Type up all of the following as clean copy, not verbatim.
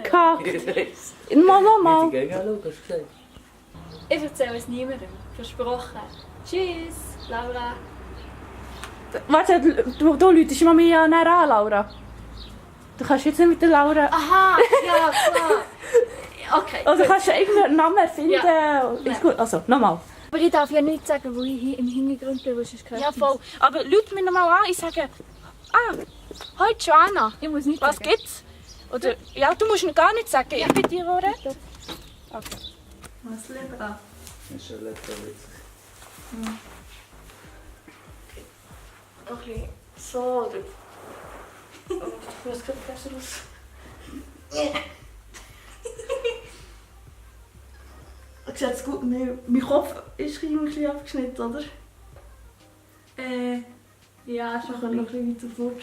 verkackt. Mal. Ich gesagt. Ich erzähle es niemandem. Versprochen. Tschüss, Laura. Warte, du läutest mal mich an, Laura. Du kannst jetzt nicht mit der Laura... Aha, ja, klar. Okay. Also kannst du irgendeinen Namen erfinden? Ja. Ist gut, also, nochmal. Aber ich darf ja nicht sagen, wo ich hier im Hintergrund bin, wo es gehört. Ja, voll. Aber lüt mich nochmal an, ich sage... Hoi Joanna. Ich muss nicht Was sagen. gibt's? Oder... Ja, du musst gar nicht sagen, ich bin die, die redet. Okay. Was lieber? Das ist schon lecker witzig. Okay, so, oder... Oh, ich muss gerade besser aus... Sieht's gut? Mein Kopf ist ein bisschen abgeschnitten, oder? Ja, Ich kann noch ein bisschen weiter fort.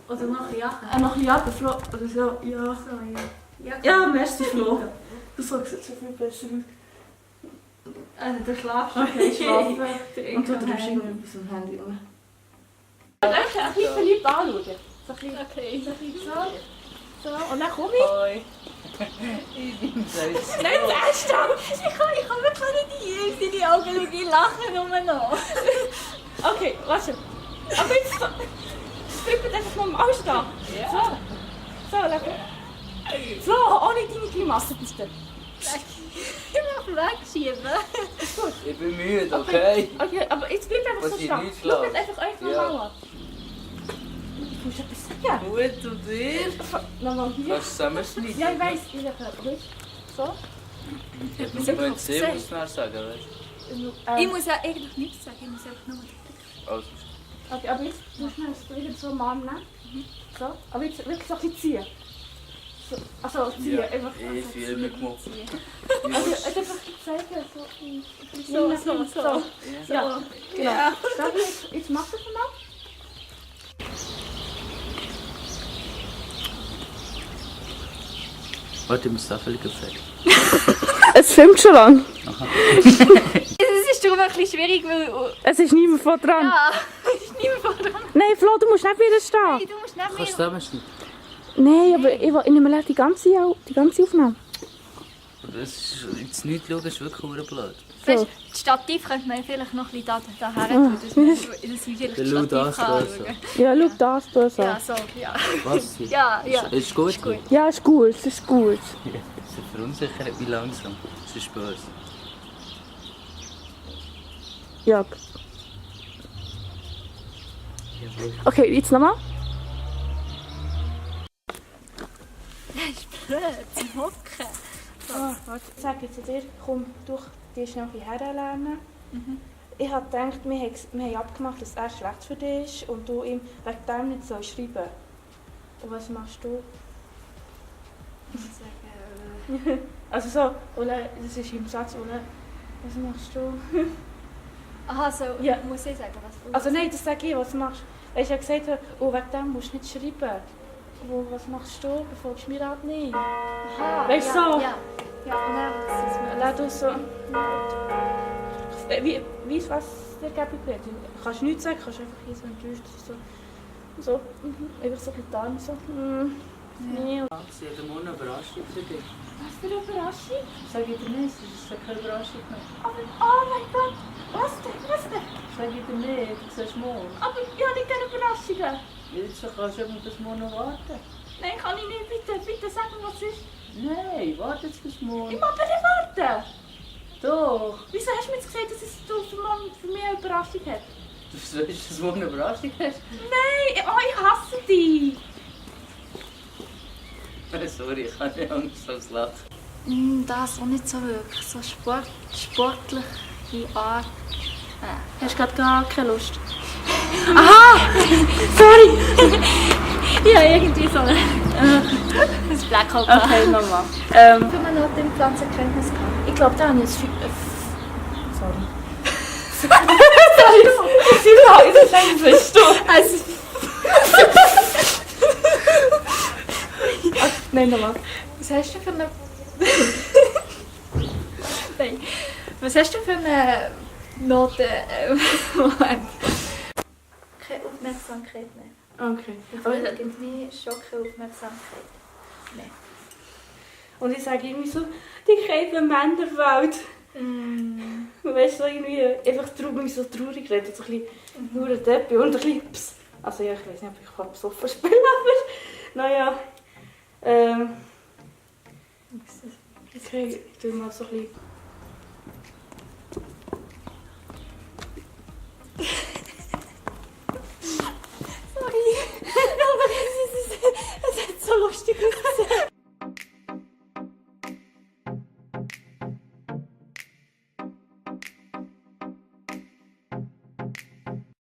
Oder noch ja. Noch ein Jahr, Flo. Oder so, ja. So, ja. Ja, merci, Flo. Du sagst jetzt so viel besser aus. Also, du schlafst. Okay, schlafen. Und du Und drückst irgendwie aus dem Handy rum. Ein bisschen verliebt anschauen. So ein bisschen Okay. so. Und dann komme ich. Hoi. Ich bin selbst. Nein, ernsthaft! Ich kann wirklich nicht in deine Augen schauen, ich lache nur noch. Okay, warte. Aber jetzt flippet einfach normal stehen. Ja. So, lecker. Flo, ohne deine Grimasse bitte. Ich muss wegschieben. Ich bin müde, okay? Okay, aber jetzt bleib einfach Was so ich stehen. nicht Schau schlafe. jetzt einfach Ja. normal an. Du musst etwas sagen. Gut, und dir? Nochmal hier. Kannst du zusammenschneiden? Ja, ich weiss. Ich sage, so. Ich muss nicht sehen, was du nachher sagen, weißt Ich muss ja eigentlich nichts sagen, ich muss einfach nur... du? Also, Okay, aber jetzt musst du es wieder so am Arm nehmen. So. Aber jetzt wirklich so ein bisschen ziehen. So. Also ziehen, ja, einfach. ich fühle mich gemobbt. Also einfach zeigen, so. So. Ja, genau. Sag jetzt mach das mal. Warte, ich muss da völlig gefällt. Es filmt schon lang. Es ist darum ein bisschen schwierig, weil... Es ist niemand von dran. Ja, es ist nicht mehr dran. Nein, Flo, du musst nicht wieder stehen. Du musst nicht Kannst du mehr... zusammenschneiden? Nein, aber ich nehme die ganze Aufnahme. Das ist jetzt nicht schauen, das ist wirklich verdammt blöd. Weißt du, das Stativ könnte man vielleicht noch ein bisschen da her tun, dass wir vielleicht Der das Lou Stativ das kann grösser. anschauen. Ja, schau das böse Ja, an. so, ja. Was? Ja, ja. Ist gut? Ist gut. Ja, ist gut, ist gut. Sie verunsichert mich langsam. Das ist böse. Ja. Okay, jetzt nochmal. Das ist blöd, zum Hocken. Warte, sag jetzt zu dir, komm, du dir schnell herlernen. Ich habe gedacht, wir haben abgemacht, dass er schlecht für dich ist und du ihm wegen dem nicht so schreiben. Und was machst du? Ich muss sagen, Also so, Ole, das ist im Satz, Ole, was machst du? aha, so, Ja. muss ich sagen, was du... Also nein, das sage ich, was machst du? Ich habe gesagt, oh, wegen dem musst du nicht schreiben. Oh, was machst du? Befolgst du mir halt nicht. Aha, Weißt du, ja, so? Ja, ja, und dann, das ist mir... Lass du so. Wie was dir gegeben wird. Du kannst nichts sagen, kannst einfach hier so enttäuscht so. Einfach so getan, so. Nee. Sie hat morgen eine Überraschung für dich. Was für eine Überraschung? Sag ich dir nicht, das ist keine Überraschung mehr. Aber, oh mein Gott, was denn? Sag ich dir nicht, du siehst morgen. Aber ich habe nicht keine Überraschungen. Jetzt kannst du eben bis morgen warten. Nein, kann ich nicht. Bitte sag mir, was ist. Nein, warte jetzt bis morgen. Ich muss aber nicht warten. Doch. Wieso hast du mir jetzt gesagt, dass es für mich eine Überraschung hat? Du sollst, dass du morgen eine Überraschung hast? Nein, oh, ich hasse dich. Sorry, ich habe nicht Angst aufs Lachen. Das auch nicht so wirklich, so sportliche Art. Hast du gerade gar keine Lust? Aha! Sorry! Ja, irgendwie so das Blackout. Okay, nochmal. Für meine Note in Pflanzenkenntnis gehabt. Ich glaube, da habe ich jetzt... Sorry. Sorry, das ist ein Verstoß. Also, Nein, nochmal. was hast du für eine... Nein. Was hast du für eine Note? Moment. Keine Aufmerksamkeit mehr. Okay. Aber irgendwie schon keine Aufmerksamkeit. Nein. Und ich sage irgendwie so, die Käfer Männerwelt. Und weißt du, so irgendwie einfach mich so traurig reden, so ein bisschen nur ein Deppi und ein bisschen Pss. Also ja, ich weiß nicht, ob ich besoffen spielen kann, aber naja. Okay, ich tue mal so ein bisschen